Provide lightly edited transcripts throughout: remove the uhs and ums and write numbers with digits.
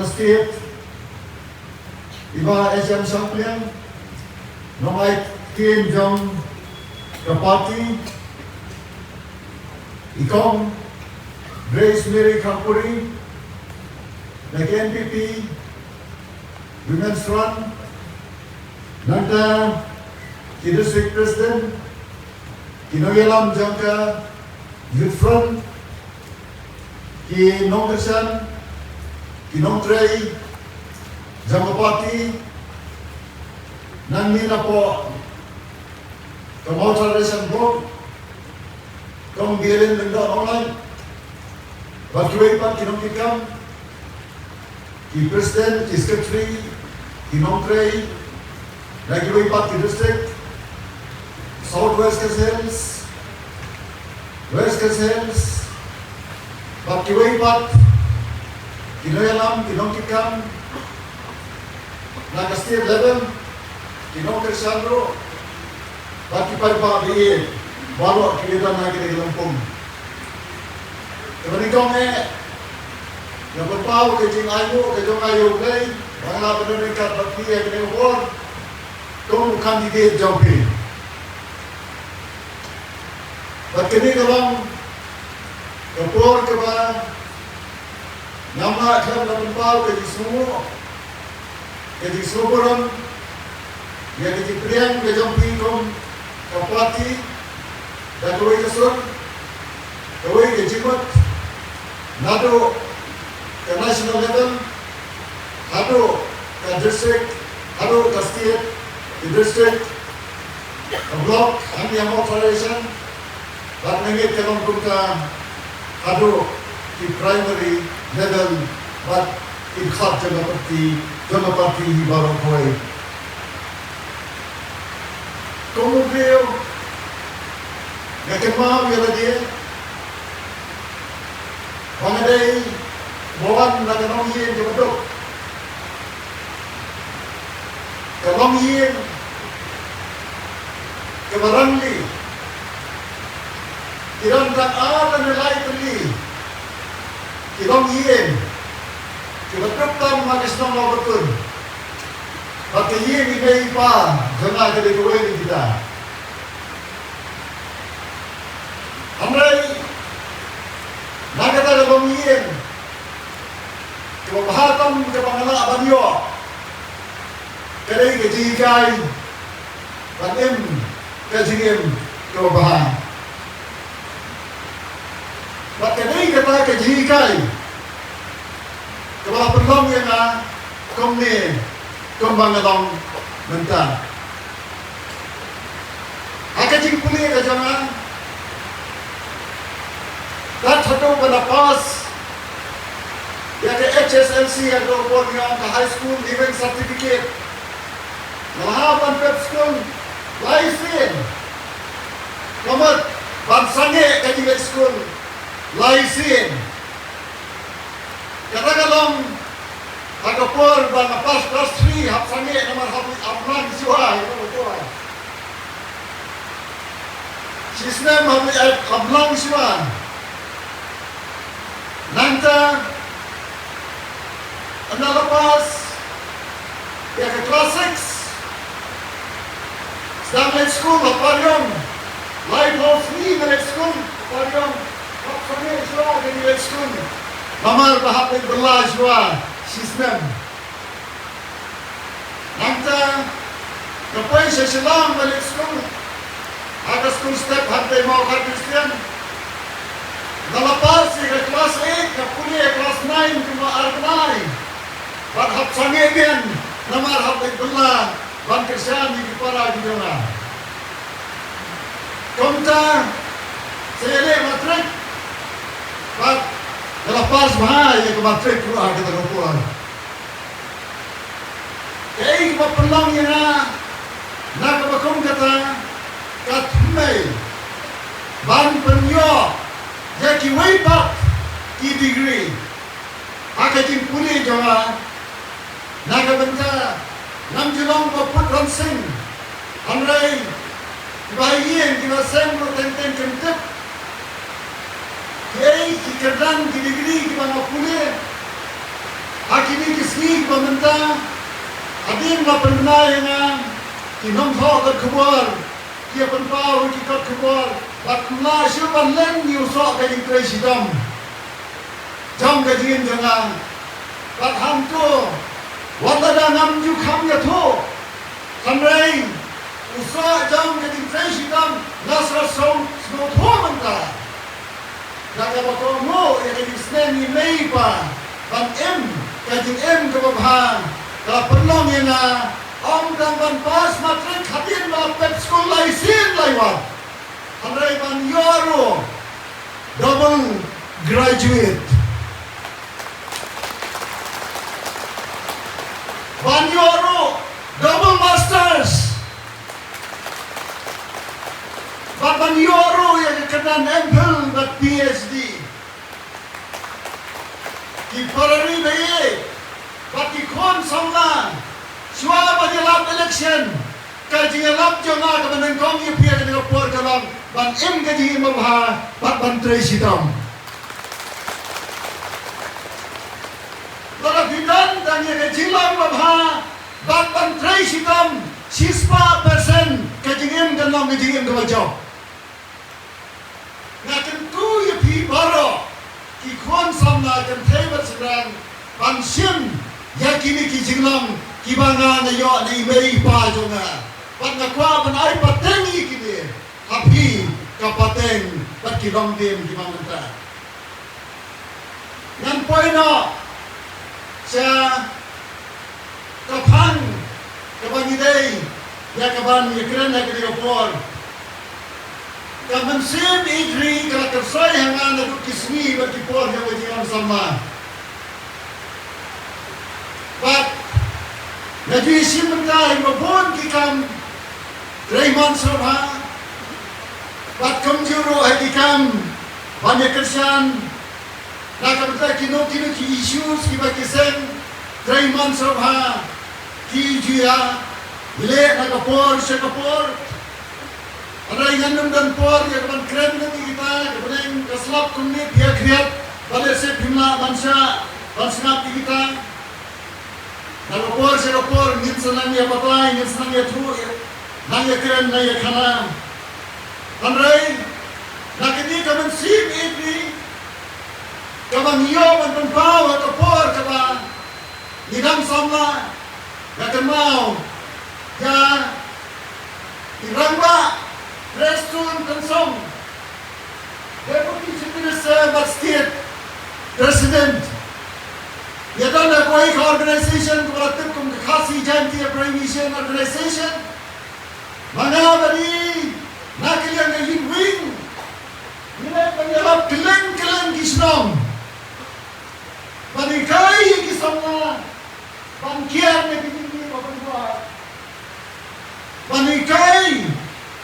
State, Iba Asian Champion, Nonglait Team Jong, the party, Nyngkong, Grace Mary Kampuri, the NPP, Women's Front, Nanta, the District President, jingialap Jong Youth Front, the Nongkong, the Nongtray, Jong Party, Nangni na po, the Motorization Board, kung bilin ng doon online, Bakiway pa kinong ki President, ki Secretary, ki Nongtray, Bakiway pa ki District, Southwest Hills, West Hills, Bakiway pa, jingialap, kinong State level, kinong Sandro, Baki Pagpabiin, baru kita nak kita Lampung. Kemudian yang berpau ke Jing Ayu, ke Jong Ayu Nonglait, bangla pendekat bakti yang kena buat, kau kandidat jauhi. Bakini kalau kepor keba, nama kerana berpau ke semua, ke semua yang diperlihatkan ke jauhi kau kapati. Dan kawai kesur, kawai ke jimat, nado ke national level, nado ke district, nado ke state, ke district, ke block, kami yang mau federation, dan nangit ke Lampung ke nado ke primary level, dan ikhat jangan parti baru kawai. Kemudian yang kemau ialah dia mengenai bawan dan long yin ke betul. Ke long yin ke barangli tidak ada nilai beli ke long yin ke betul tam magis nama betul. Pakai yin ini pa jangan ada kewin kita. Amrai nak kata dalam yin kebahatam kebangalak banyo kadai kejikai banim kejingim kebahan bat kadai kata kejikai kebah pelong yang komne kembangalong mentah akajing puli ke jangan dan satu penapas yang ke HSLC yang berbuat yang ke high school event certificate ngelahapan prep school laisin kamat bansange ke event school laisin katakanlah agapur banapas kelas 3 hapsange nomor haplan siwa itu betul sistem haplan siwa Nanta, anda lepas, ya ke kelas 6, sedang let school, laparium, life of free let school, laparium, laparium, suara ke let school, mamar bahap berlah suara, sistem. Nanta, lepas seselang let school, ada school step hantai mau Kristian. Nalapas ke kelas 8, ke kuliah kelas 9 cuma arnai. Bat hap sangen namar hap belah ban kerjaan di para guna. Komta sele matrik. Bat nalapas bahaya ke matrik keluar kita keluar. Kei pelang yang nak kebakum kata katmei ban penyok. Jadi waipat ki degree, akajing puli jawa, naga benda, nam jelong baput ransing, amrai, bahagian kita sembro tenten kentep, kiai ki kerdan ki degree ki bang puli, Hakini kisni pementa, adin la penai yang kinong thok kat keluar, dia penpau kat keluar, bat na siapa len nyusok ke presidam, jong kajin jangan, bat hamtu, wala dah ngam ju kham ya tu, kamrai, usok jong kajin presidam, nasra song snow tu menta, jaga bato mo yang disnen ni mei pa, ban kajing ke babha, kalau perlu ni na, dan ban pas matrik hadir la pep school lai sin laiwat, hamrai ban yoro, double graduate, ban yoro, double masters, ban yoro yang kena MPhil dan PhD. Ki parari bayi, bagi kon samlan, suara bagi lap election, kaji lap jonga ke nyngkong ye pia ke por kalam, ban kaji mabha, ban tresitam. Lalu bidan dan ye kaji lam mabha, ban tresitam, 6% kaji dan lam kaji ke wajah. Ngaken tu ye pi baro. Ikon samna kan tebet sedang pansim yakini ki jinglam ki banga na yo na imei pa jonga pat na kwa ban ai patengi kini hapi kapateng pat ki dong dem ki mangta nan poino sa kapan kaban idei ya kaban yekren na ki por kaman sim idri kala kersai hangan na kismi bagi por yang wajiban sama. But najui sim mentai mabon kikam Raymond Sobha. But kamjuro hadikam banyak kersan. Nakam ta kino ki issues ki bagi sen Raymond Sobha ki jia le nakapor sekapor. Ada yang dan por yang ban keren nanti kita, kemudian keselap kumni dia kriat, balik se bimla bansa kita. Kalau por se por, ngin senang ya batai, ngin senang ya tru, nang ya keren, nang ya kana. Andai, nak ini kaman sim ini, kaman iyo ban pau atau por kaman, nidam samla, nak mau, ya, irangba. Restaurant Tansong, Deputy Chief Minister but State President. Yet on a quick organization, Kuratim Kum Kasi Janti Prohibition Organization, Manavadi, Nakilian Yin Wing, Yelap Kilan Kishnong, Manikai Kisama, Bankier Nebini Babanwa, Manikai.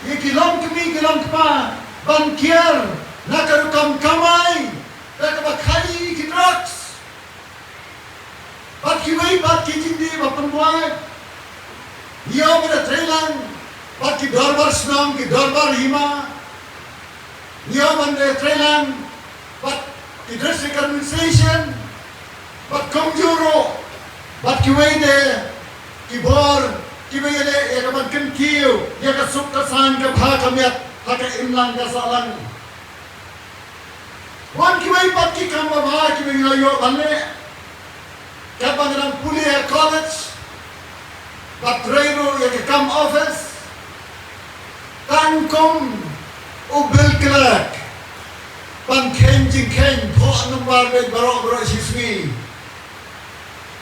Ye kilam kami kilam kapa bankier nakarukam kamai nakabakali ki drugs bat kiwai bat kijindi bapanwai dia pada Thailand bat ki darbar snam ki darbar hima dia pada Thailand bat ki district administration bat komjuro bat kiwai de ki bor kiwai le ekaman kenkiu ya kasuk kasan ke bhakamyat haka imlang kasalang wan kiwai pat ki kamba bha kiwai yo banne kapangram pulia college patrero ya ke kam office tankom ubel clerk pan kenjing tho number be baro siswi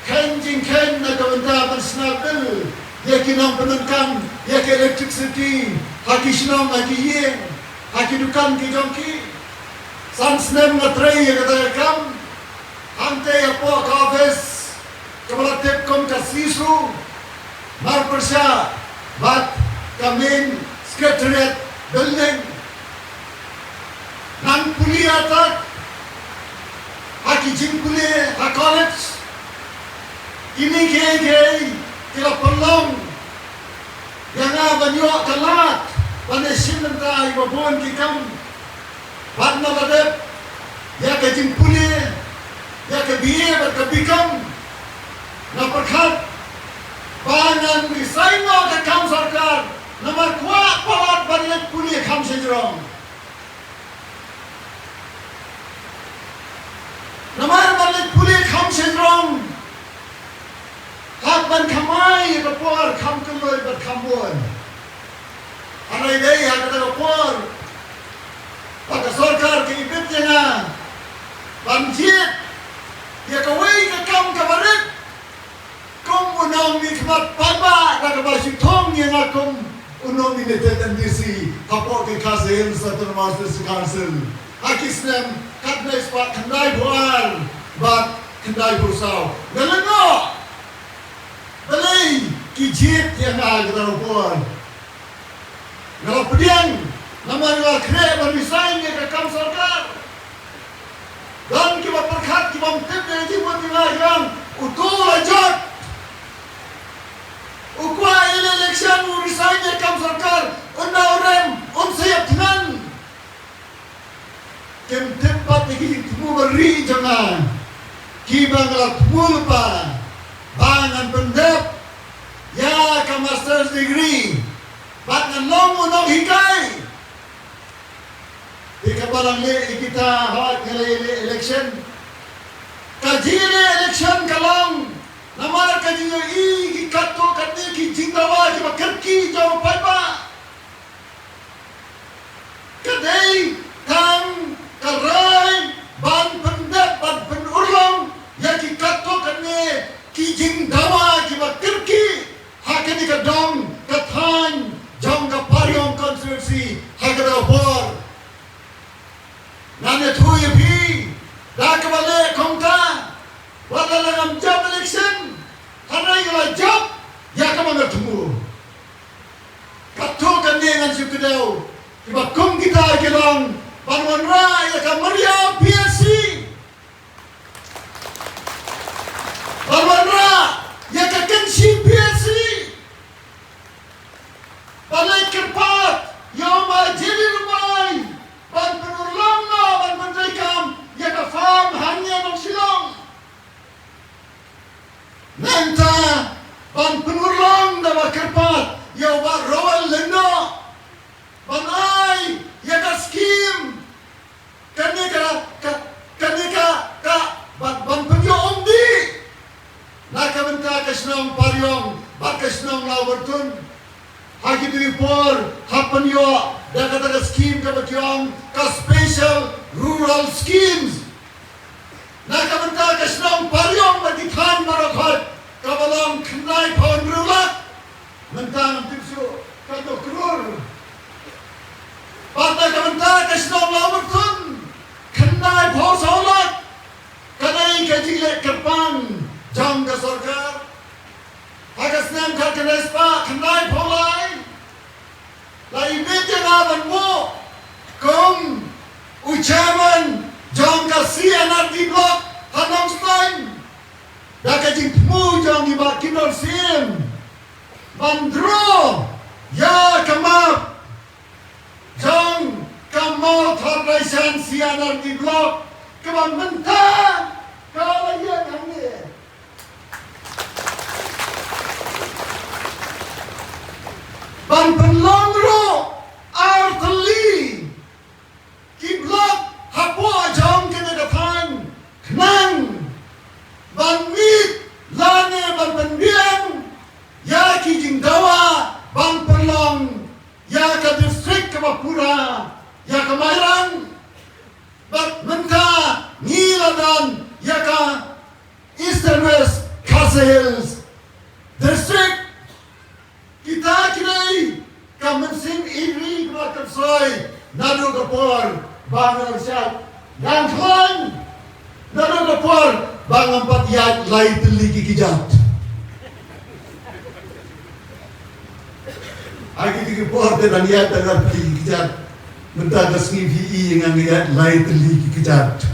kenjing na kawanta pan snapel ya kinam penungkam, ya ke electricity, haki sinam haki yen, haki dukan ki jongki, sansnem ngatrai ya kata kam, ante apa kafes, kepala tepkom kasisu, mar persya, bat kamin secretariat building, nan kuliah tak, haki jing kuliah, ha college, ini ke kila pelong yang banyak kalat pada simenta ibabon kikam wadna badep ya ke jimpuli ya ke biye bat ke bikam na perkat bangan desain no ke kam sarkar nama kuat palat balik kuliah kam sejrong nama balik kuliah kam sejrong hak ban kamai rapor kam keloi bat kambon anai dei hak kata rapor pada sarkar ke ibitnya na banjir dia kawai ke kam kabarit kung unong ni kemat paba na kabasi tong yang akum unong ni netetan disi hapo ke kasen satu master council hakisnem katnes pak kendai buar bat kendai bursau galengo belai kijit yang ada terupon kalau pediang nama dia kre berdesain dia ke kam sarkar dan kita perkat kita mtip dari timur tengah yang utul ajat ukwa ile election resign kam sarkar unda orem siap dengan kem tempat lagi temu beri jangan kibang la mulpa bangan pendep ya ka master's degree bangan long unong hikai ikabalang le kita hawat ngale election kajile election kalong namar kajiyo i kato katne ki jingawa ki bakarki jaw paiba kadai tam karai ban pendap ban penurlong ya ki kato katne ki jingawa ki bakarki hakani ka dong ka than jong ka paryong constituency hakada bor nane thuye phi dakbale kongta wala langam job election hanai gala job ya kama ngatmu katho kan dengan sukudau iba kum kita gelong banwan ra ya ka maria PSC banwan ra ya ka kensi PSC balai kerpat yoma jeli rumai ban penurlong no ban pendaikam ya ka farm hanya nang silong nanta ban penurlong dawa kerpat ya ba royal lendo ban ai ya ka scheme kanika ban penyo omdi naka benta kasnong paryong bakasnong lawartun hagi dipor hapanyo daga scheme ka bakyong ka special rural schemes naka benta kasnong paryong badithan marakhat kabalang khnai phon rulat mentang tipsu kato krur pata ka benta kasnong lawartun khnai phon solat kanai ka jile kerpang jong ka sarkar hagasnam ka kanespa khnai pholai lai bete na ban mo kom uchaman jong ka CNR di block hanong stein daka jing mu jong di ba kinol sim bandro ya kamap jong kamau thoraisan CNR di block kaman mentang kala ya nangye ban penlong ro artali ki blok hapo jong kene datang knang ban mit lane ban pendiang ya ki jingdawa ban penlong ya ka district ka Mapura ya ka Mairang bat menta Niladan ya ka Eastern West Khasi Hills district kita kini kamensing iri makan soy nado kapor bangal siat yang klan nado kapor bang empat yat lai teligi kijat agi tigi por dan yat dengan teligi kijat mentah gasngi vi yang yat lai teligi kijat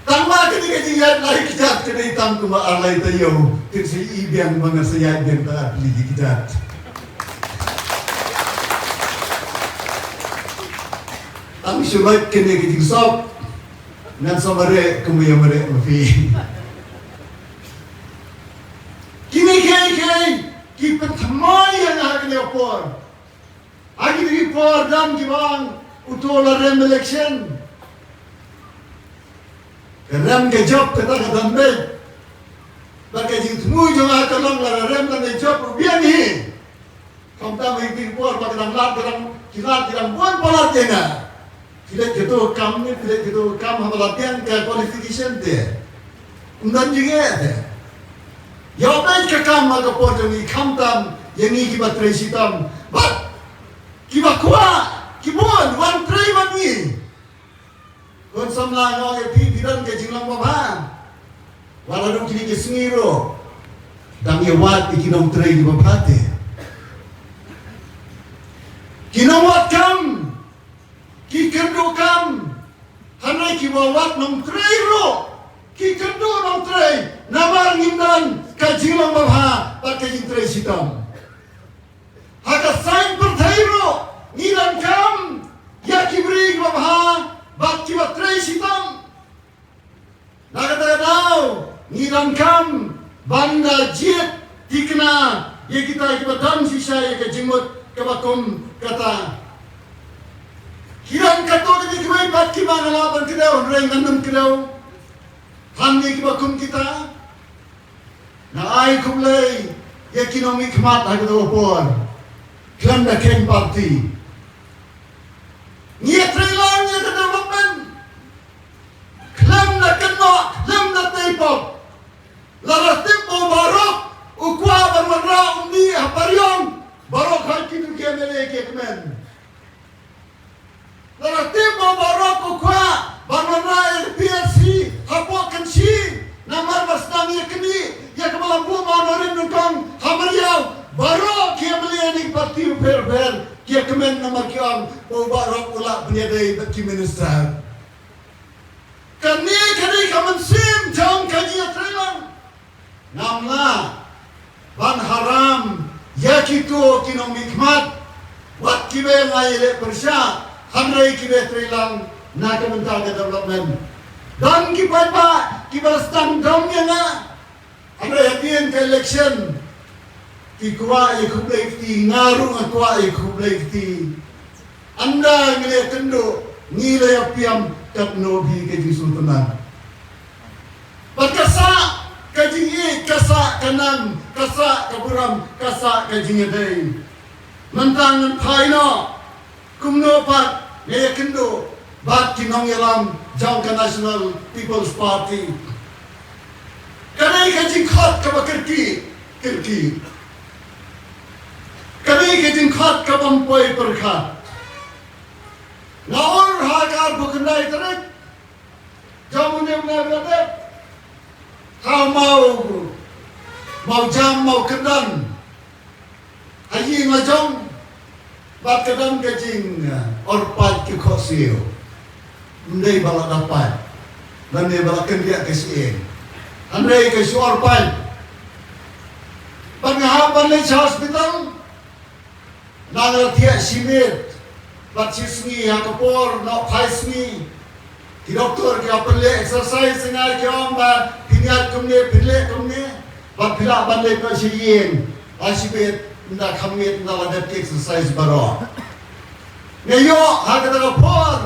tama kini kaji yat lai kijat kini tam kuma alai tayo kisi ibiang mga sayat yang tak teligi kijat Ang sulat kini kiting sop ngan samare kumaya mare mafi leopor. Agi di por dan gibang utola rem election. Rem ke job kata kadan be. Bagi jing temu jangan kalong la rem dan job biang ni. Kamta mai di por bagi dang lat kadang buan pola tena. Tidak gitu kam ni tidak gitu kam habalatian ke qualification dia. Undan juga dia. Ya baik ke kam aga por ni kamtam yang ni kibat tresitam. But kiba kuat, kibun, wan tray mami. Kon samla ngau pi bidan ke jinglang bapa. Walau kini ke sengiro, dang ye wat ikinong tray di bapate. Kinawat kam, kikendo kam, hanai kiwawat nong tray ro, kikendo nong tray, namar ngindan ke jinglang bapa, pakai jing tray sitam. Haka sain pertairo ngilan kam ya kibri babha bak kiba tray sitam nagata dau ngilan kam banda jet tikna ye kita kiba dam sisa ye ke jimut kabakum kata kiran kato ni kibai bat kiba ngalaban kedau reng nandum kedau hamni kibakum kita na ai kublai ye kinomi khmat hagdo por Klan na ken party. Niya trailan niya development. Klan na keno, klan na taipop. Lara tempo barok, ukwa barwara undi haparyong. Barok haki tu kia mele kekmen. Lara tempo barok ukwa barwara LPSC hapok kensi. Namar basnang ya keni, ya kemalampu manorin nukong hamariyaw. Baru kia melihat di parti fair kia kemen nama kiam baru pula penyadai bagi minister. Kani kamen sim jam kaji atrelang. Namla ban haram ya kito kinong mikmat wat kibe ngai le persya hamrai kibe trelang na kementerian development. Dan kibastang damnya na hamrai hadian ke election. Ikwa ikublekti ngarung atwa ikublekti anda ngile kendo ngile apiam katnobi ke jisultanan bakasa kajingi kasa kanam kasa kaburam kasa kajingi dei mentang thaino kumno pat ngile kendo bat kinong yalam Jong National People's Party kanai kajing khat kabakirki kirki Kami keting khat kabam poi perkhat. Naor hagar bukandai terik. Jamunya menabate. Kau mau jam mau kendan. Haji ngajong. Bat kendan kecing orpat ke khosio. Ndai balak dapat. Ndai balak kendia kesien. Andai ke orpat. Pangahapan le hospital. Nang tiak simit, bacisni hakapor, nak paisni, di doktor kita perlu exercise dengan kita ba pingat kumne, pilek kumne, bat pilak bandai pasien, asibet ndak kamit ndak ada exercise baru. Ngayo hakata kapor,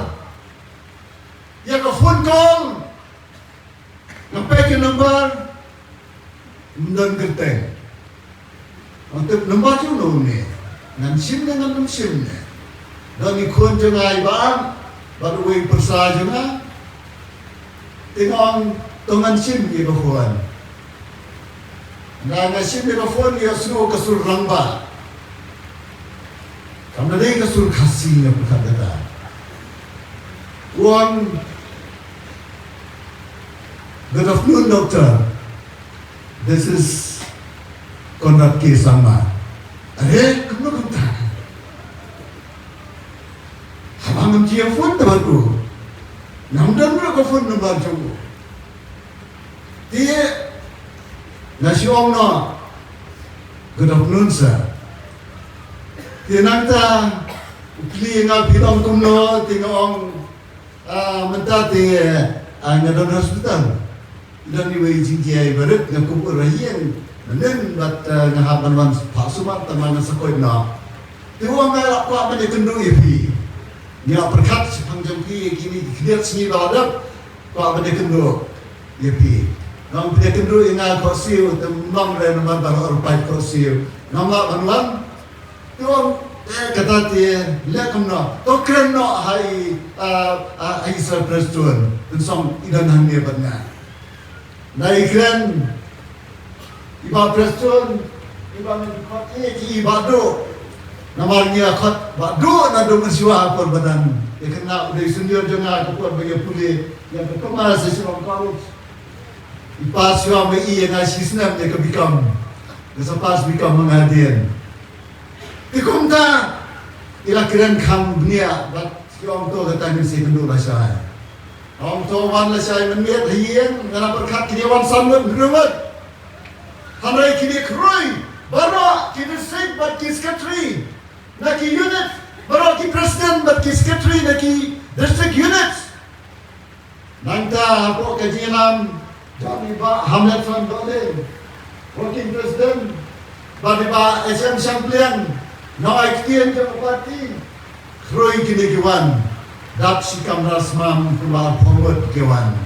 ya ka phone call, nampak number, ndan kerteng, untuk number tu nune. Ngan sim dengan sim ne. Dan ikon jengai bang, baru wei persa jenga. Tengok tongan sim di kafuan. Ngan sim di kafuan dia suruh kasur rangba. Kamu dah kasur kasih yang berkata. Uang. Good afternoon, doctor. This is Konrad K. Sama. Are, kamu kata. Hamam dia phone baru. Namdan berapa phone number jauh. Dia nasi orang no. Good afternoon sir. Dia nanta ukli ngap hilang kumno tinggal orang mentah dia ngadon hospital. Dan di wajib jingiai barat ngakupur rahian. Dan bat ngahaban wan pasumat teman sekolah. Tuang ngalap kuat mana kendu ipi. Dia berkat sepanjang pi kini dia sini baladap kuat mana kendu ipi. Nam dia kendu ingat kosil temam dan nama baru rupai kosil. Nama banuan tuang kata dia lekam no. To keren no hai Israel Preston tensong idan hanya benar. Nai keren iba Preston iba menkot iba do. Namanya kot badu nado mensiwa apa badan. Dia kena udah senior jangan aku bagi pulih yang kemas sesuatu kau. Ipas siwa mai yang asisnam dia kebikam. Kesepas bikam mengadian. Dikumta ila kiran kam dunia bat siwa to kata ni si kendu bahasa. Om to wan la sai menmiat hien ngana berkat kidewan sanut grumat. Hamrai kini kroi bara kini sik bat kiskatri. Naki unit, baru ki presiden, bagi sekretari, naki district unit. Nangta apa kajian jadi ba Hamlet Fan Dole, working president, bagi ba SM Champion, no iktian ke parti, kroi kini kiwan, dak sikam rasmam kumar forward kiwan.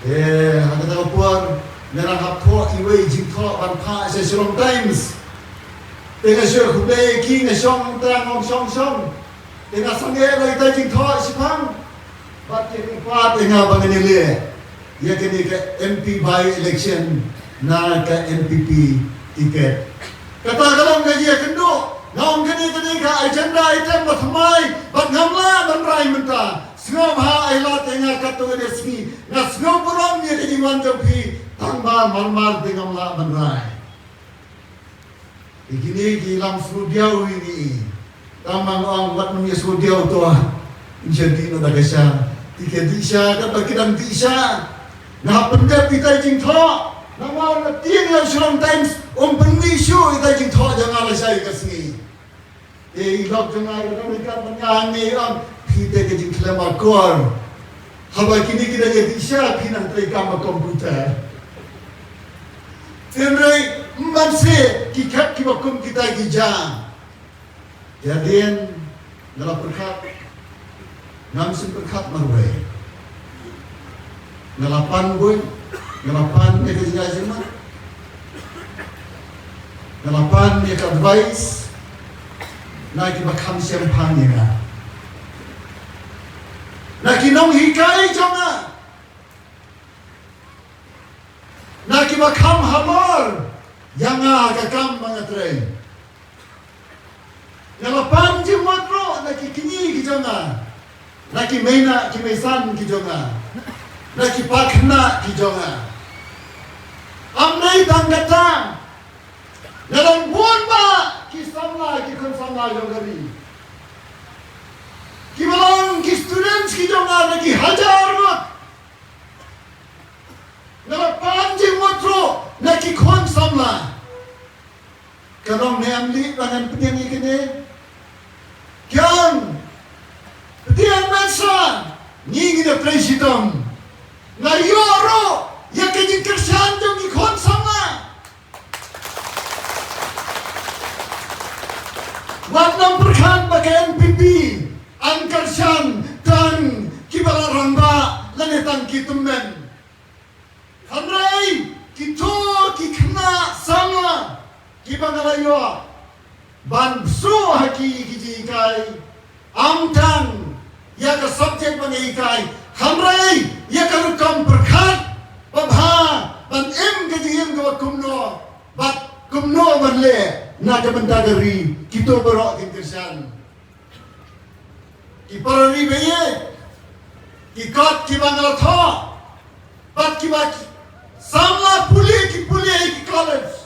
Ada tahu puan, merang hapok iwe jingkok banpa sesuatu times. Tengah syur kubay king song terang song tengah sange lagi tajing thoi sipang bat ke kuat tengah banganile ya kini ke MP by election na ke MPP tiket kata kalau gaji kendo ngom kini ka agenda item batmai bat ngamla banrai menta sngom ha ila tengah katu reski na sngom borom ye di manjopi tangba malmal tengah la banrai. Begini gilam sudiau ini, tamang orang buat punya sudiau tu jadi no dah kesah, tiga disha, kata kita disha, nah pendap kita jingthok, nama tiang yang sulam times, penwisu kita jingthok jangan lesai kesini. Ilok jangan mereka menyanyi kita ke jingklam akor, haba kini kita jadi disha, kita terikam komputer. Temrai Manse kikat kibakum kita gijang. Jadian dalam berkat ngamsin berkat marway. Ngalapan boy, ngalapan dia kejadian mah. Ngalapan dia advice. Nak kibakam siampang dia. Nak kinong hikai jangan. Nak kibakam hamar. Jangan kakam mangatray. Ngalapan jimotro naki kini kijonga. Naki mena kimesan kijonga. Naki pakna kijonga. Amnai tanggata. Dalam buon ba kisamla kikonsamla yogari. Kibalang ki students kijonga naki hajar mot. Ngalapan jimotro naki konsamla. Kalau neamli dengan petiang ini, kian petiang masa ni kita presiden, na yoro ya kejin kersan jom ikon sama. Waktu berkan pakai NPP, angkersan dan kibala ramba lanetan kitumen. Hamrai kita kikna sama. Kibangalayo bansu haki kijikai amtang ya ka subject bangikai hamrai ya ka rukam berkat babha ban em kajiyem ka kumno bat kumno banle na ka bantagari kito berok kintersan kiparari beye kikot kibangalatho bat kibak samla puli ki college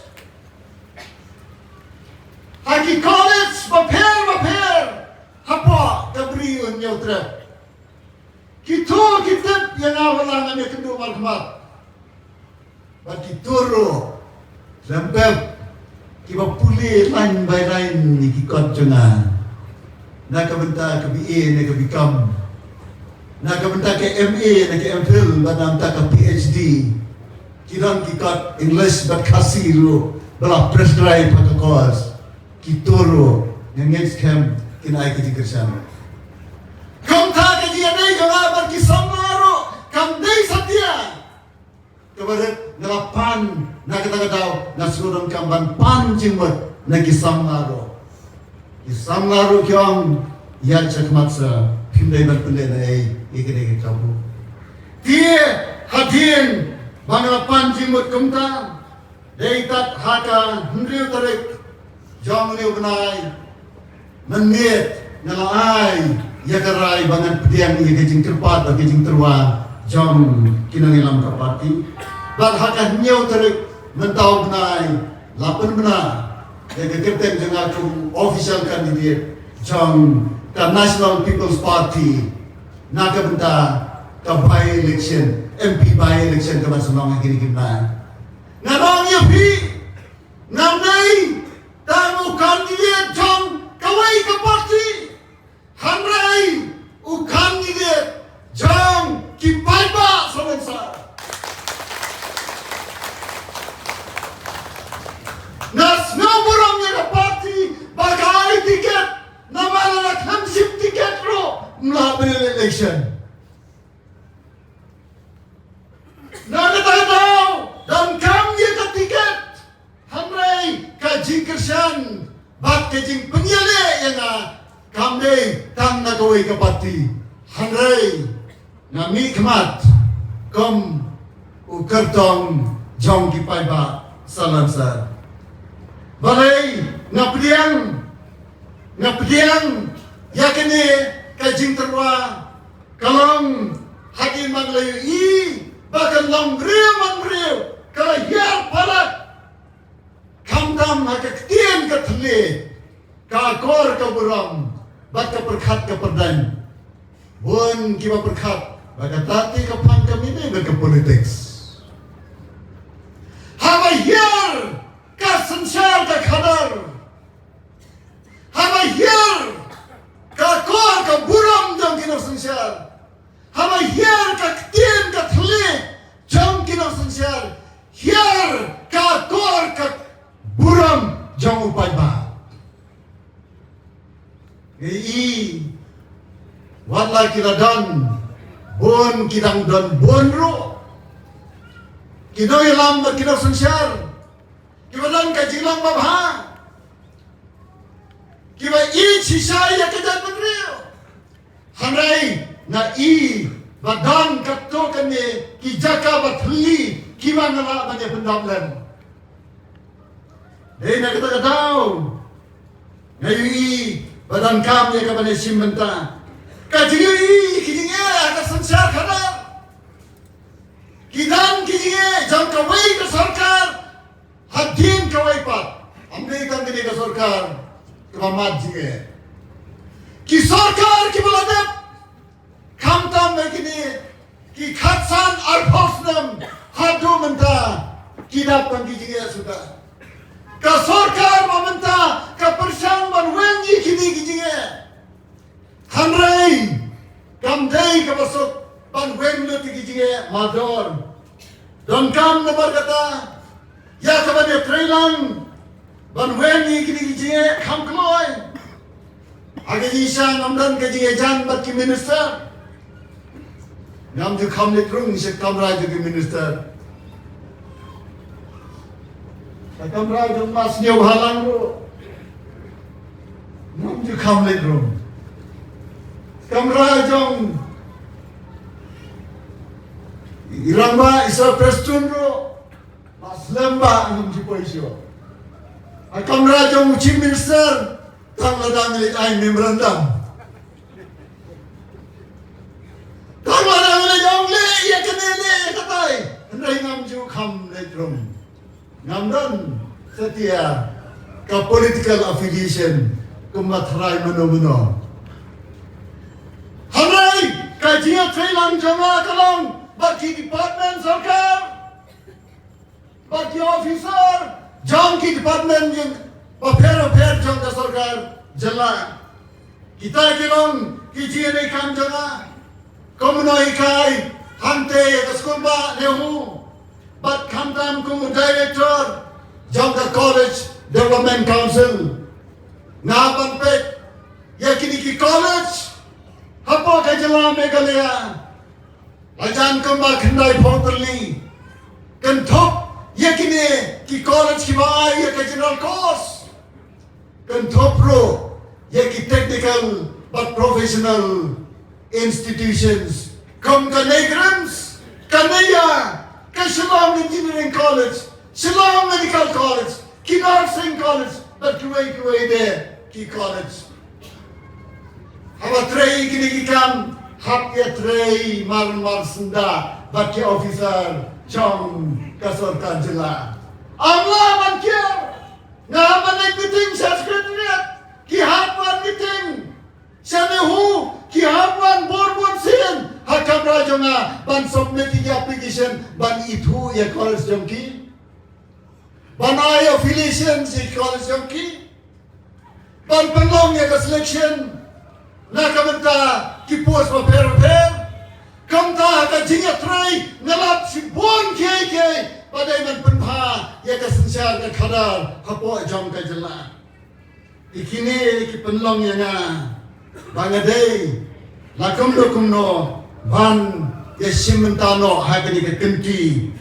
Haki college bapher hapa kabri unyau trap kito kitap yang awal nami kendu markmat bagi turu lembab kiba puli line by line ni kikot jonga nak benta ke BA nak become nak benta ke MA nak ke MPhil badam tak ke PhD kirang kikot English bat kasiru bala press drive pada course kitoro ngengeng scam kinai ke jingkersan. Kam tha ke dia dei jong abar ki samaro kam dei satya. Kebaret ngelapan na kata-kata na surang kamban pan jingmut na kisamaro. Kisamaro kyong yan chakmatsa pimdai berpendai na ikene kamu. Dia hadin banglapan jingmut kumta dei tat haka hendriu tarik Jong liu benai menit ngelai ya kerai bangan pediang ya kejing terpat bagi kejing terwa Jong kinang ilam kapati dan haka nyau tarik mentau benai lapan benar ya kekerten jeng aku official candidate Jong ke National People's Party naga benta ke by election MP by election ke Bansunong kini kimna nganong ya pi ngamnai tamu kandidat Jong kawai ke parti hanrai u kandidat Jong kipaiba sebensa nas nomornya ke parti bagai tiket nama anak hamsip tiket ro melawan election nak tahu dan kami ke tiket hanrai kajingkersan bat kajing penyele yang kami tang nagawai ke parti hanrai ngami kemat kom ukertong Jong kipaiba salam sa balai ngapdiang yakini kajing terwa kalong hakim manglayu i bahkan longgriu kalau hiar palat kamdam haka ketien ke tele kakor ke buram bat ke perkat ke perdan bun kiba perkat baka tati ke pangkam ini ke politiks hama hiar ka sensar ka khadar hama hiar kakor ke buram jong kino sensar hama hiar ka ketien ke tele jong kino sensar hiar kakor ke buram jong upai ba i wala kita dan bon kidang dan bon ro kido ilam da kido sensar kibalan ka jilang babha kiba i sisai ya kedan benrio hanrai na i badan katto kane ki jaka bathli kiba ngala bane pendamlan dei na kita tahu ngayi badan kami ka bane simbenta kajiri kijinge ka sansar khana kidan kijinge jang kawai ka sarkar hadin kawai pat amne kan dine ka sarkar kamamat jinge ki sarkar ki boladep kamtam megini ki khatsan arphosnam hadu menta kidap kan kijinge sudah ka sarkar mamenta ka persang banwengi kini kijinge hanrai kamdai ka basot banwen lo kijinge mador don kam na berkata ya kabade trailang banwengi kini kijinge kamkloi age isha namdan kijinge jan bat ki minister nam ju kamle trung se kamra ju ki minister kamra ju mas nyau halang ro nam ju kamle trung kamra jong iramba isa prestun ro mas lamba nam ju poisyo kamra jong chief minister tang ladang lit ai memorandum tang ladang lit jong le ya kenele katai ndai nam ju kham le drum ngamdan setia ka political affiliation kumatrai mano hanai kajia trailang jama kalong baki department sarkar baki officer jong ki department yang bapher jong ka sarkar jala kita kilong kijia nei kam jama komunoi kai hante ka school ba nehu bat kamtam kum director jong ka college development council Ngaban pek yakini ki college hapa ka jala Meghalaya ajan kamba khandai phonterli kan thop yakini ki college ki ba ya ka general course kan thop pro yaki technical but professional institutions kam ka negrams kanaya ka Shillong Engineering College Shillong Medical College ki nursing college but kuwai there ki college haba trei kini ki kam hap ya trei mar sunda but ki officer Jong ka sarkar jila amla man kya nga man meeting sa secretariat ki hap one meeting sane hu ki hap one board sin hakam rajonga ban submit ki application ban itu ya college jongki ban ay affiliation si college jongki ban penlong ya ka selection na kamenta ki post pa per kamta ka jinga try ngalap si bon ke padai man penha ya ka sensyar ka khadar hapo jong ka jela ikini ki penlong ya nga bangadei lakum no ban ya simantano ha ka ni ka kenti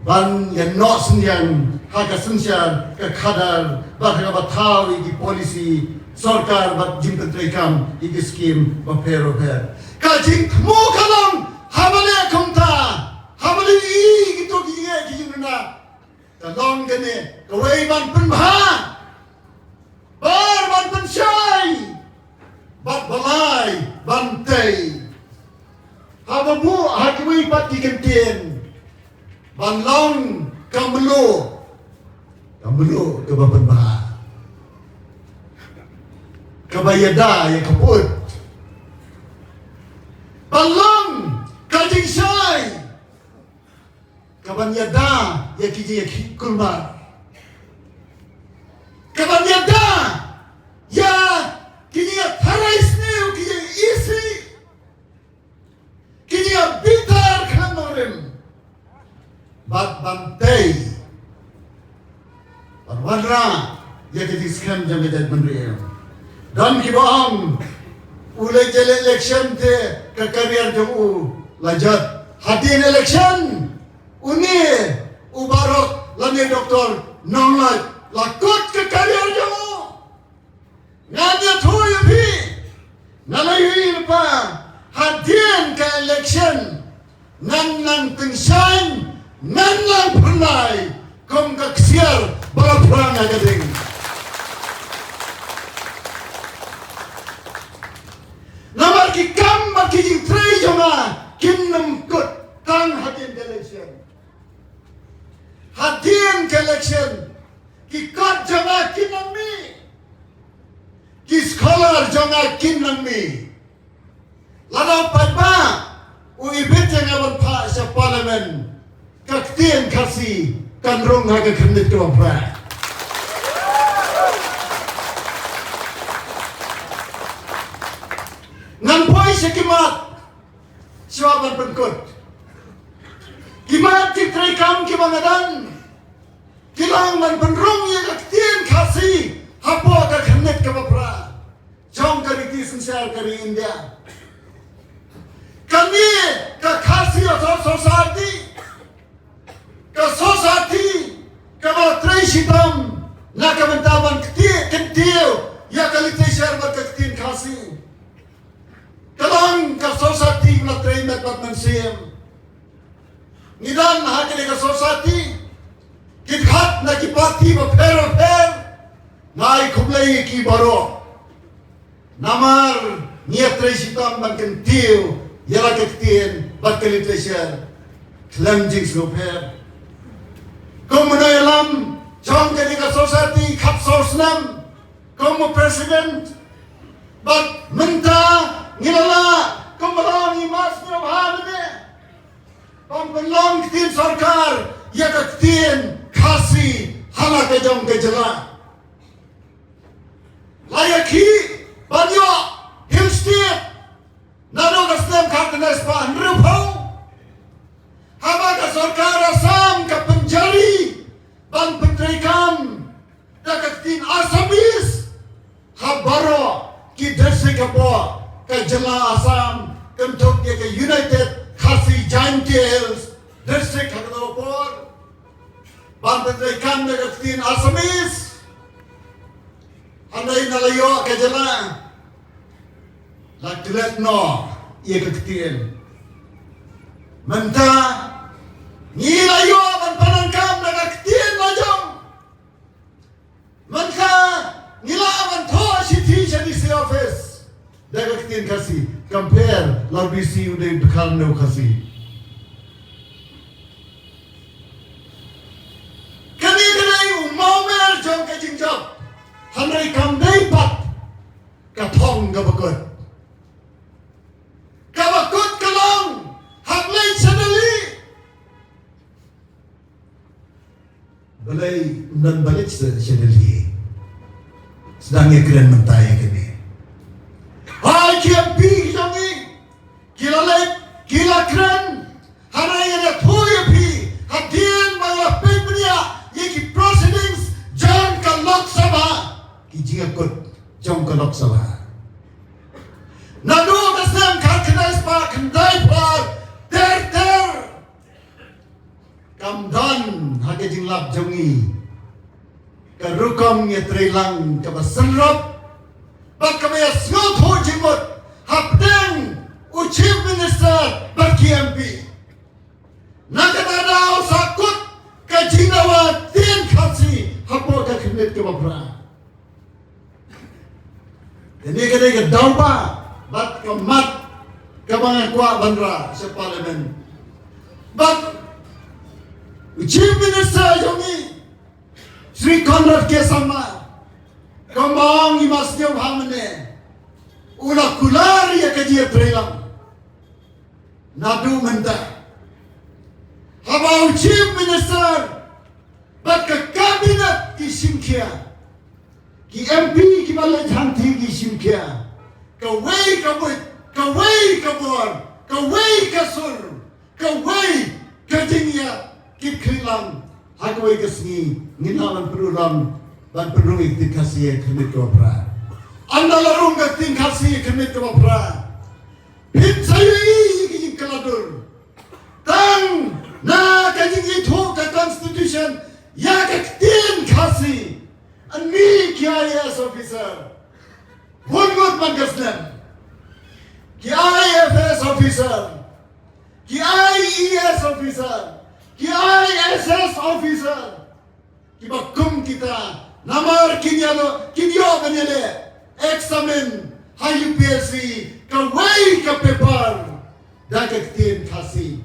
ban ya no senyan ha ka sensyar ka khadar ba ka bathaw ki policy sarkar bat jing kam iki scheme ba per ka jing mo kalam hamale kumta hamale i gitu ki na ta long gane ka wei ban pun bha bar ban pun shai bat balai ban tei habamu hakwi pat ki kentien ban long kamlo ke ba pun bha kabayada ya kaput balong kajing sai kabanyada ya kiji ya kulma kabanyada ya kiji ya tharais ne kiji isi kiji ya bitar khanorim bat bantai barwara ya kiji scam jamedat bandriya dan kibang ulai jele election te ka career jong lajat hadin election uni ubarok lani Dr. Nonglait lakot ka career jong nganya thoy phi nalayin pa hadin ka election nan pensan nan pernai kom ka ksiar barapran agading namar ki kam ma ki jing trei jonga kinnam kut tang hadin election ki kat jonga kinnam mi ki scholar jonga kinnam mi lada pa u ibet jonga ban pa sa parliament kaktien kasi kanrong ha ka khnit ko pa Nampoy sa kimat siwaban pengkut kimat titray kam kimangadan kilang man penrong yang aktien kasi hapo ka khannet ka bapra Jong kari tisan siya kari India kami ka kasi atau society ka batray sitam na kamantaban kentiyo ya kalitay siya magkaktien kasi kalang ka society na train at patmansiyem nidan hakili ka society kithat na ki party ba per nai kublai ki baro namar niya tresitam magkantiyo yala kaktien batkalitesya cleansing sloper como no yalam Jong kani ka society khat sosnam como president but menta ngilala kumbalang imas niyo bahane pambalong tin sarkar yakaktin kasi halaka Jong ke jala layaki banyo hill state naro kastem khatnes pa nrupo haba ka sarkar asam ka panjari ban petrikam yakaktin asabis district Hakadopor, Bantan Kam Nagatin Asamis, Handai Nalayo Kajala, Laklet no, Ia Kakitin. Menta, Nilayo, Bantan Kam Nagatin Lajong. Menta, Nilaban Toa City Shadisi Office, Nagatin Kasi, compare Labisi Uday Bukalno Kasi. Jong ka jingjap, hanay kam daypat, katong gabakot. Kabakot ka lang, haglay sadali. Balay, nanbalik sa sadali. Sedang ikran mentaya kini. Hai kiampi jongi, kilalek, kilakran, hanay ada thuyapi, hadian mga pipnya, yaki proceedings, Jong ka Lok Sabha, kijingakot Jong ka Lok Sabha. Nadu kasem kankanais pa kandai pa ter kamdan hake jinglap jongi karukam ngetrelang kabasanrap bak kamaya snot ho jingmot hapdeng Chief Minister Barki MP nakatadaw sakut kajinawa tin khasi hapo ka khnet ke babra ini kadai ke dauba bat ke mat ke bang kwa bandra se parliament bat Chief Minister Jongi Sri Conrad ke sama kamang imasnya hamne ula kular ya kaji prelang nadu menta habau Chief Minister bat ke kabinet ki simkia ki MP ki balai janti ki simkia ka wei ka buit ka wei ka bor ka wei ka sur ka wei ka jingia ki khilang hagwei ka sngi nginalan perulam ban perui tikasi khmit ko pra andalarung ka tingkasi khmit ko pra pit sayi ki kaladur tang na ka jingi tho ka constitution ya kaktin khasi an mi ki IAS officer bungut mangasnem ki IFS officer ki IES officer ki ISS officer ki bakum kita namar kinyo benele examen high UPSC ka way ka paper da kaktin khasi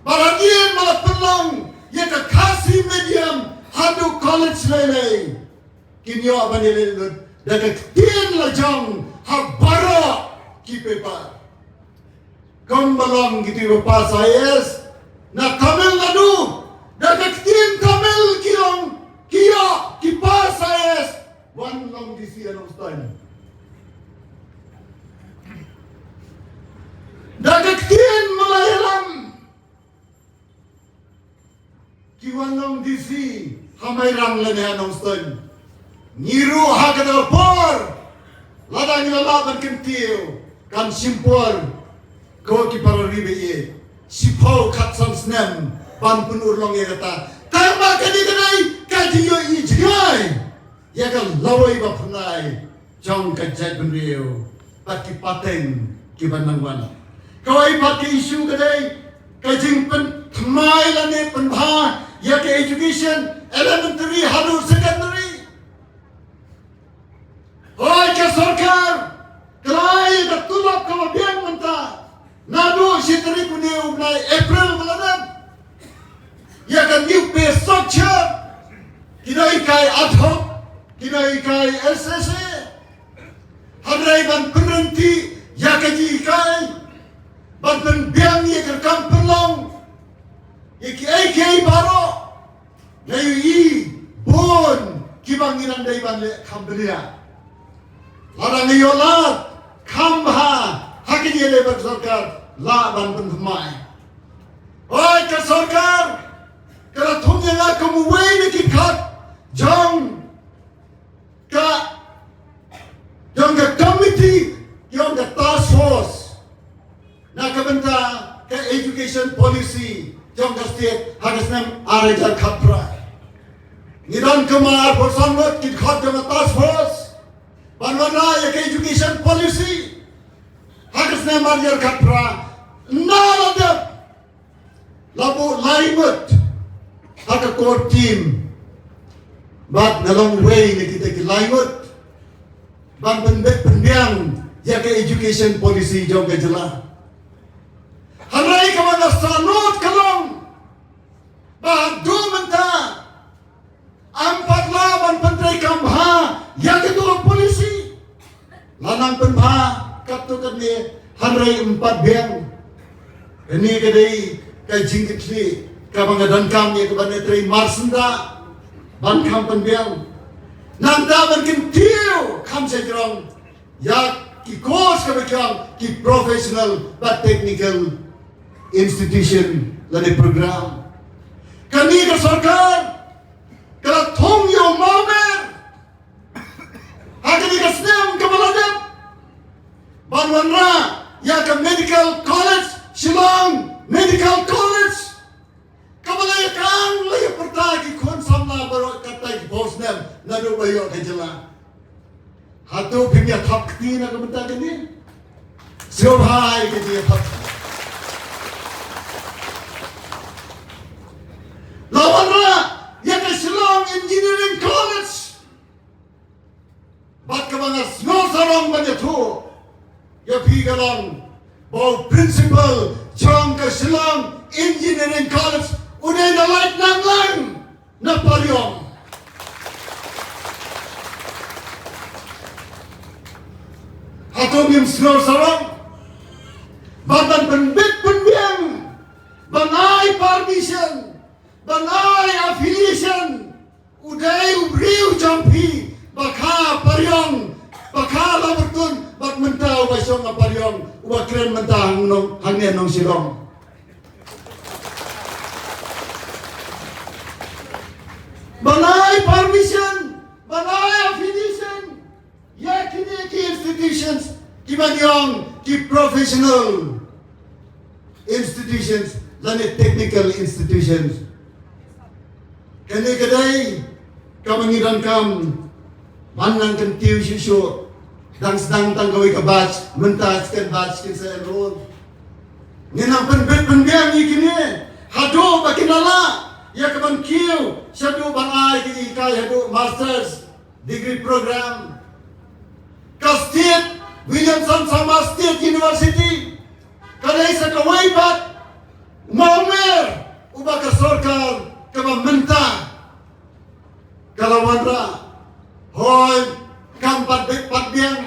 baradian malapulong ये का खासी मीडियम हाडू कॉलेज ले किन्यो बने ले देखा तीन लजंग हा बारो की पेपर कम बलम किती पास IAS ना तमिलनाडु देखा तीन तमिल कियो की पास IAS one long DC अनुस्तान देखा तीन Malayalam Kiwanong DC hamay rang lene anongstun niru hakadal por ladang lalaban kentiu kan simpor ko ki pararibe ye sipau katsam snem ban punur long ye kata tama kadi kanai kaji yo i jigai ya kan lawai ba phnai jong ka jai benriu pat ki pateng ki banangwan kawai pat ki issue kadai kajing pen thmai lane pen bha ya ke education elementary haru secondary hoy ke sarkar klai da tulap ka biang menta nadu shitri kune ubnai April maladam ya ke new pay structure kinai kai ad hoc kinai kai SSA hadrai ban penrenti ya ke ji kai ban pen biang ye ke kampung Iki baro nayu i bon kibanginan dai banle kambelia larang yolat kambha hakini le sarkar la ban penthmai oi ka sarkar kala thumnya na kamuwei ne ki khat jong ka committee yung ka task force na kabenta ka education policy Jong state hagasnam arejar khapra. Ngidan kemar bersama kit khot dengan task force. Banwana ya education policy hagasnam arejar khapra. Nalada labu laimut haka core team. But nalong way ni kita ki laimut. Ban penbiang ya education policy Jong jelas. Harai kawan sanut kalong bahadu mentah ampat laban penteri kamha yang ketua polisi lanang penha katukan ni harai empat biang ini kedai kai jingkitli kabangadan kami kepada teri marsenda ban kam penbiang nanda bankin tiu kam sejrong ya ki course kabikam ki professional but technical institution lani program kani ka sarkar kala thong yo mamer hakani ka snem kamaladam banwanra ya ka medical college Shillong medical college kamalay kang lay pertagi kon samna baro katay bosnem nanu bayo ka jala hatu pimya thakti na kamta kani so hai ke dia thak lawanra ya ka Shillong engineering college bat ka mga snow sarong banyato ya pigalang bau principal Jong ka Shillong engineering college unay na light nanglang na paryong hatong yung snow sarong batan penbit penbiang banay permission banay affiliation uday ubriw jampi baka paryong baka labertun bat mentau basong nga paryong wakren mentang nong hangyan nong Shillong banay permission banay affiliation ya kini ki institutions ki bagyong ki professional institutions lani technical institutions kani kadai kamangiran kam manang kan tiu shisho dang sedang tanggawai ka batch mentas kan batch kin sa enroll nginang penbiang ikini hado bakinala ya kaman kiu syadu bangay ki ikai hado masters degree program ka state Williamson sama State University kadai sa kawai bat mamer ubah ka sarkar kama mentah kalawanra hoy kampat bet patbiang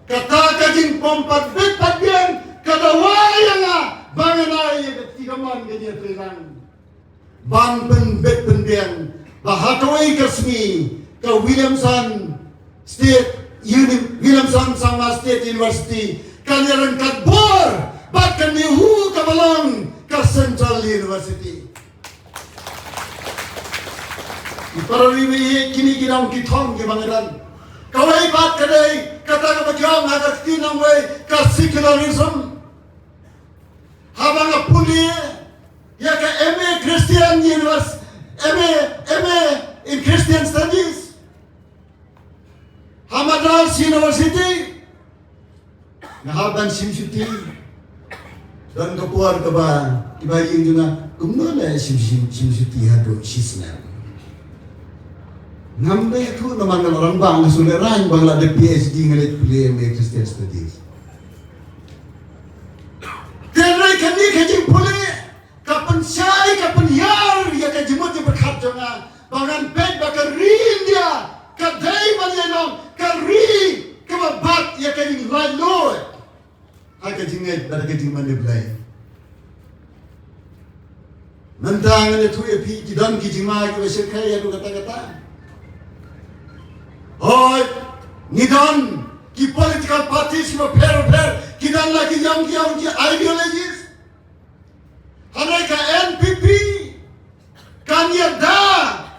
kata kajing pompat bet patbiang kadawaya banganay tigaman ganyan terang ban bet penbiang bahatoi kasmi ka Williamson sama State University kanyaran kadbor bat kanihu kabalang ka Central University Iparaliwi kini kinang kitong ke bangaran. Kawai bat kadai kata ka bagyong hagat tinang way ka secularism. Habang apuli ya ka MA Christian University, MA in Christian Studies. Hamadas University. Nahaban simsuti. Dan kapuar ka ba ibaying juga kumnola simsuti hado sisna. Ngambil itu naman orang bang suleran bang ada PhD ngalit pilih MA Christian Studies. Terai kami kajing pulih kapan syai kapan yar ya kajimut yang berkat jangan bangan pet bakar rindia kadai banyanong kari kebabat ya kajing lalu. Hai kajing ngait pada kajing mana belai. Mentang itu epi kidam kajing mai kebesar kaya tu kata-kata. Hoy, nidan ki political parties ki pair kidan lagi yang ideologies. Hanai ka NPP kanya da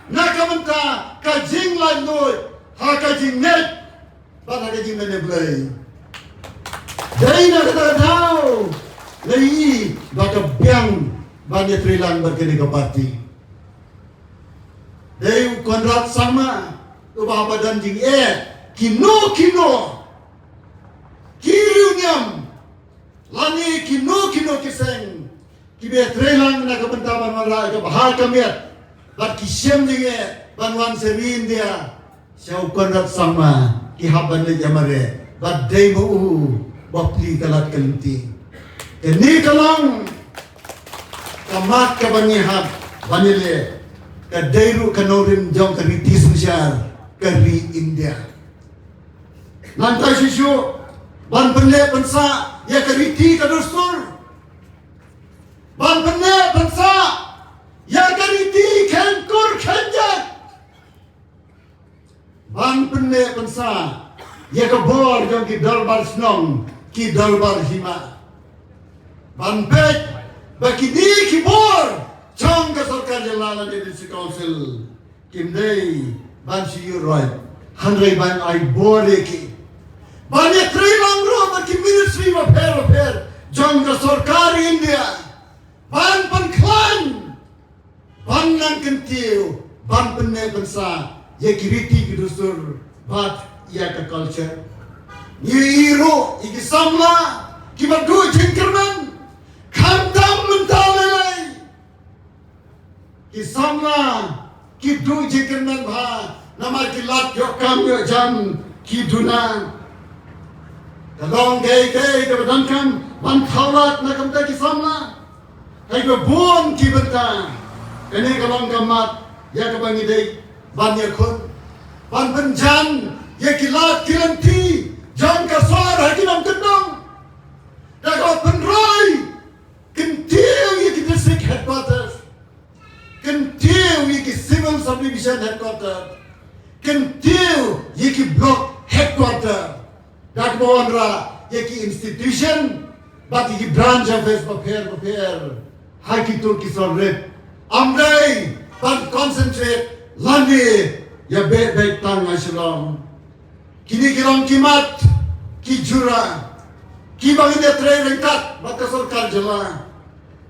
nakamanta ka jing lai noi ha ka jing net ba ka jing ne blai. Dai na ka tau Lai baka biang banyak trilang berkini ke parti. Dei konrat sama ubah badan jing kino kiriunyam lani kino kiseng kibe trilang na kabentaban mara ke bahal kamiat bat kisem jing banwan serin dia siau konrat sama ki haban le jamare bat dei mu bapli kalat kelti kini kalang kamat kabanyihab banile kadairu kanorin jong kariti susyar kari India. Nantai sisu ban penne pensa ya kariti kadustur. Ban penne pensa ya kariti kenkur kenjat. Ban penne pensa ya kabor jong ki dalbar snong ki dalbar hima. Ban pek baki di kibor Jong ka sarkar jalanan agency council kimdei ban si right handrai ban ai bore ki ban ye trilang ro ban ki ministry of affairs Jong ka sarkar India ban pan klan ban nang kentiu ban penne bansa ye kiriti ki dusur bat ya ka culture ye iro iki samla ki badu jingkerman khamtam mentalai ki samla ki du jikernan bha namar ki lat yo kam yo jam ki duna kalong gay ke badan kam ban khawat na kam ta ki samla hai go bon ki banta ene kalong kamat ya ka bangi dei ban ya khun ban banjan ye ki lat kiranti jan ka sar ha ki nam kendong da go penroi kentiu ye ki district headquarters Kentiu yiki civil subdivision headquarter, kentiu yiki block headquarter. Dat mohonra yiki institution, but yiki branch office prepare. Hai kitu kisor rep. Amrei but concentrate landi ya bet tang asilong. Kini kilong kimat kijura. Kibangin ya tray rengkat bat sarkar jala.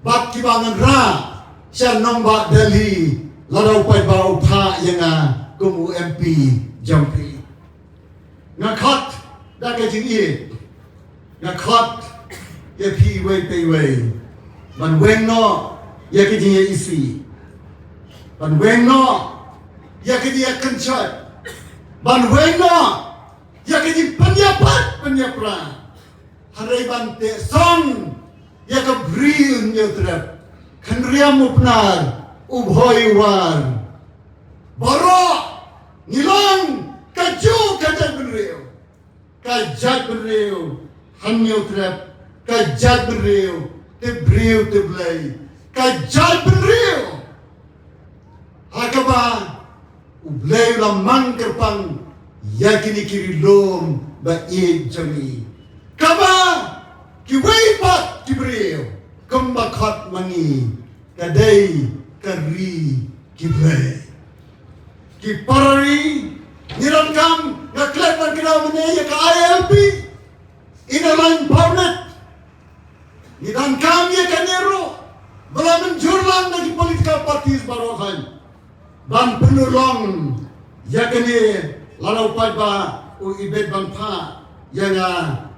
Bat kibangan ra siya nombak Delhi ladau pai bau pha yang kumu MP jampi ngakhat da ke jing ye ngakhat ye pi wei man weng no ye ke jing ye isi man weng no ye ke jing kenchat man weng no ye ke jing penyapra harai bante song ye ke briun ye trap Kendriam upnar ubhoi war Borok Nilang Kaju kajat benriu Hanyo trap Kajat benriu Tebriu teblai Kajat benriu Hakaba Ublai lamang kerpang Yakini kiri lom Ba id jami Kaba Kiwai pat kibriu Kembakhat mangi kadai kari kiblai kiparari nirangkam ngaklat man kina menaya ka ILP inalan permit nirangkam ya kanero bala menjurlang lagi political parties barokan ban penulong ya kini lalau pada u ibet ban pa yang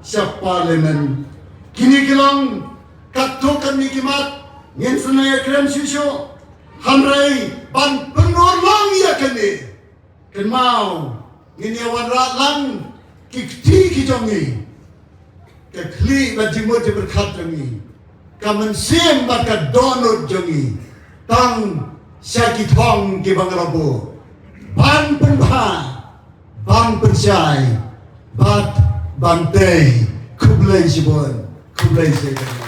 siap parlimen kini kilong katukan nikimat ngin senaya krem sisyo hamrai ban penolong ya kene kenmau ngin yawan ratlang kikti kijongi kekli bajimut berkat jongi kamen sim baka donut jongi tang syakithong ki bangrabo ban penbha ban pensyai bat bantei kublai sibon kublai sibon